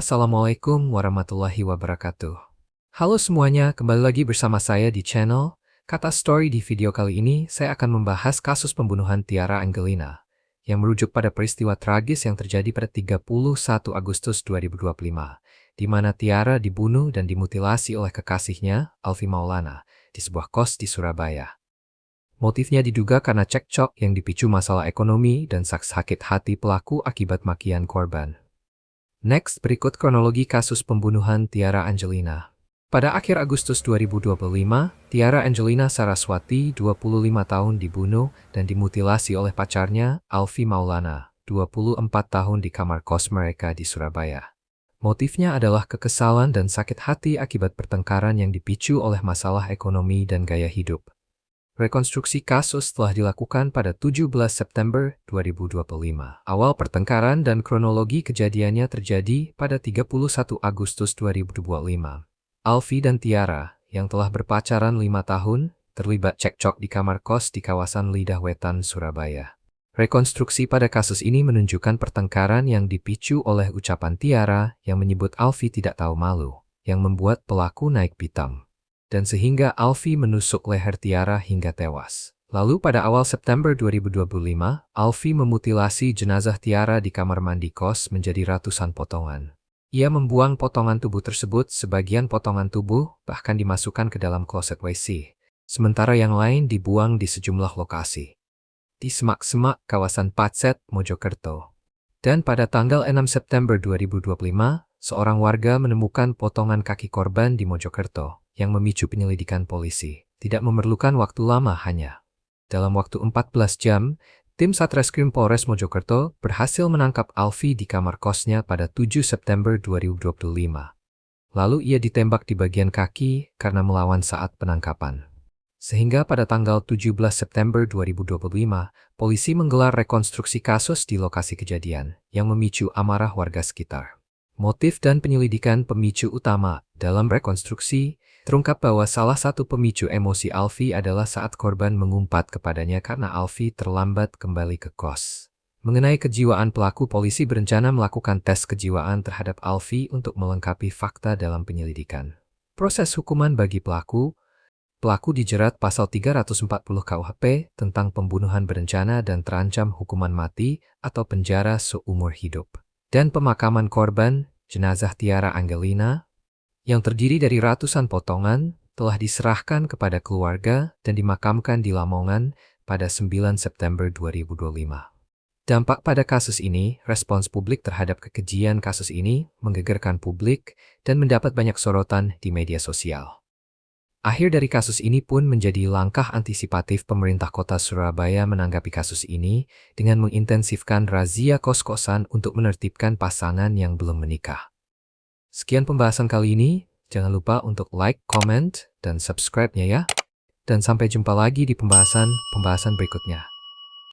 Assalamualaikum warahmatullahi wabarakatuh. Halo semuanya, kembali lagi bersama saya di channel Kata Story. Di video kali ini, saya akan membahas kasus pembunuhan Tiara Angelina, yang merujuk pada peristiwa tragis yang terjadi pada 31 Agustus 2025, di mana Tiara dibunuh dan dimutilasi oleh kekasihnya, Alfie Maulana, di sebuah kos di Surabaya. Motifnya diduga karena cekcok yang dipicu masalah ekonomi dan sakit hati pelaku akibat makian korban. Next, berikut kronologi kasus pembunuhan Tiara Angelina. Pada akhir Agustus 2025, Tiara Angelina Saraswati, 25 tahun dibunuh dan dimutilasi oleh pacarnya, Alfie Maulana, 24 tahun di kamar kos mereka di Surabaya. Motifnya adalah kekesalan dan sakit hati akibat pertengkaran yang dipicu oleh masalah ekonomi dan gaya hidup. Rekonstruksi kasus telah dilakukan pada 17 September 2025. Awal pertengkaran dan kronologi kejadiannya terjadi pada 31 Agustus 2025. Alfie dan Tiara, yang telah berpacaran 5 tahun, terlibat cekcok di kamar kos di kawasan Lidah Wetan, Surabaya. Rekonstruksi pada kasus ini menunjukkan pertengkaran yang dipicu oleh ucapan Tiara yang menyebut Alfie tidak tahu malu, yang membuat pelaku naik pitam, dan sehingga Alfie menusuk leher Tiara hingga tewas. Lalu pada awal September 2025, Alfie memutilasi jenazah Tiara di kamar mandi kos menjadi ratusan potongan. Ia membuang potongan tubuh tersebut, sebagian potongan tubuh bahkan dimasukkan ke dalam kloset WC, sementara yang lain dibuang di sejumlah lokasi. Di semak-semak kawasan Pacet, Mojokerto. Dan pada tanggal 6 September 2025, seorang warga menemukan potongan kaki korban di Mojokerto, yang memicu penyelidikan polisi. Tidak memerlukan waktu lama, hanya dalam waktu 14 jam, tim Satreskrim Polres Mojokerto berhasil menangkap Alfie di kamar kosnya pada 7 September 2025. Lalu ia ditembak di bagian kaki karena melawan saat penangkapan. Sehingga pada tanggal 17 September 2025, polisi menggelar rekonstruksi kasus di lokasi kejadian, yang memicu amarah warga sekitar. Motif dan penyelidikan pemicu utama dalam rekonstruksi terungkap bahwa salah satu pemicu emosi Alfie adalah saat korban mengumpat kepadanya karena Alfie terlambat kembali ke kos. Mengenai kejiwaan pelaku, polisi berencana melakukan tes kejiwaan terhadap Alfie untuk melengkapi fakta dalam penyelidikan. Proses hukuman bagi pelaku dijerat pasal 340 KUHP tentang pembunuhan berencana dan terancam hukuman mati atau penjara seumur hidup. Dan pemakaman korban, jenazah Tiara Angelina, yang terdiri dari ratusan potongan, telah diserahkan kepada keluarga dan dimakamkan di Lamongan pada 9 September 2025. Dampak pada kasus ini, respons publik terhadap kekejian kasus ini menggegerkan publik dan mendapat banyak sorotan di media sosial. Akhir dari kasus ini pun menjadi langkah antisipatif pemerintah kota Surabaya menanggapi kasus ini dengan mengintensifkan razia kos-kosan untuk menertibkan pasangan yang belum menikah. Sekian pembahasan kali ini, jangan lupa untuk like, comment, dan subscribe-nya ya. Dan sampai jumpa lagi di pembahasan berikutnya.